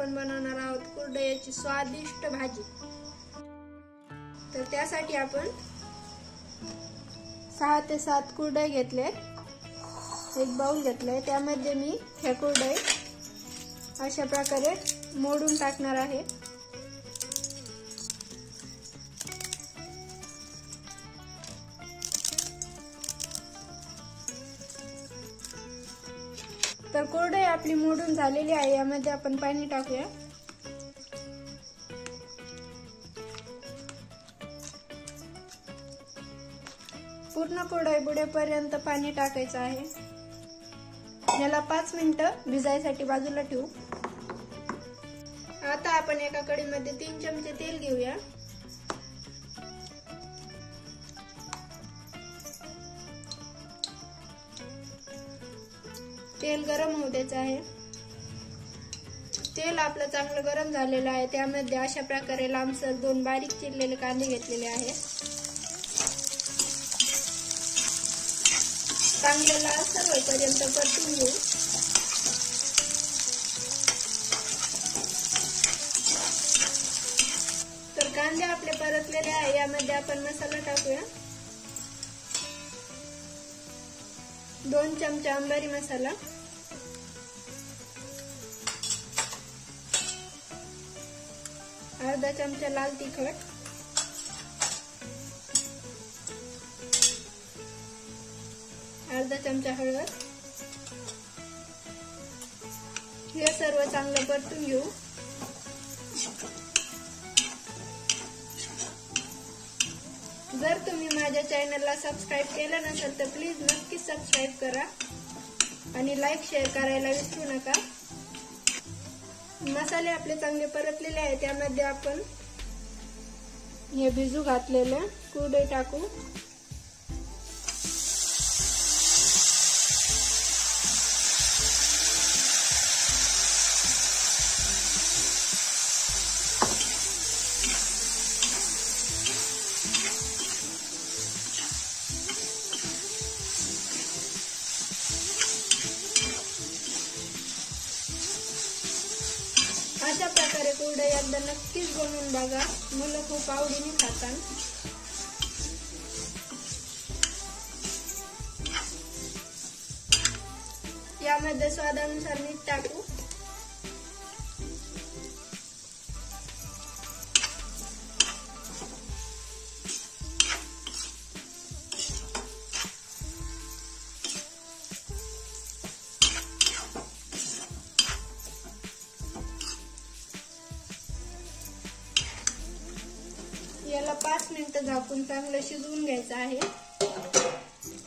आपण बनवणार आहोत कुरडयाची स्वादिष्ट भाजी। तर त्यासाठी आपण 6 ते 7 कुरडे घेतले, एक बाउल घेतले, त्यामध्ये मी हे कुरडे अशा प्रकारे मोडून टाकणार आहे। तर कुरडई आपली मोडून झालेली आहे, यामध्ये आपण पाणी टाकूया। पूर्ण कुरडई बुडेपर्यंत पाणी टाकायचं आहे। याला 5 मिनिटं भिजायसाठी बाजूला ठेवू। आता आपण एका कढईमध्ये 3 चमचे तेल घेऊया। तेल गरम होऊ द्यायचं आहे। तेल आपलं चांगलं गरम झालेलं आहे, त्यामध्ये अशा प्रकारे लांबसर 2 बारीक चिरलेले कांदे घेतलेले आहेत। चांगले लालसर होईपर्यंत परतून घेऊ। तर कांदे आपले परतलेले आहे, यामध्ये आपण मसाला टाकूया। 2 चमचे अंबारी मसाला, 1/2 चमचा लाल तिखट, 1/2 चमचा हळद, हे सर्व चांगलं परतून घेऊ। जर तुम्ही माझ्या चॅनलला सबस्क्राईब केलं नसेल तर प्लीज नक्की सबस्क्राईब करा आणि लाईक शेअर करायला विसरू नका। मसाले आपले चांगले परतलेले आहेत, त्यामध्ये आपण हे भिजू घातलेले कुरडई टाकू। अशा प्रकारे कुरडई एकदा नक्कीच बनवून बघा, मुलं खूप आवडीने खातात। यामध्ये स्वादानुसार मीठ टाकू। याला 5 मिनिटं झाकून चांगलं शिजवून घ्यायचं आहे।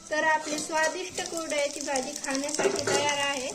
तर आपली स्वादिष्ट कुरडयाची भाजी खाण्यासाठी तयार आहे।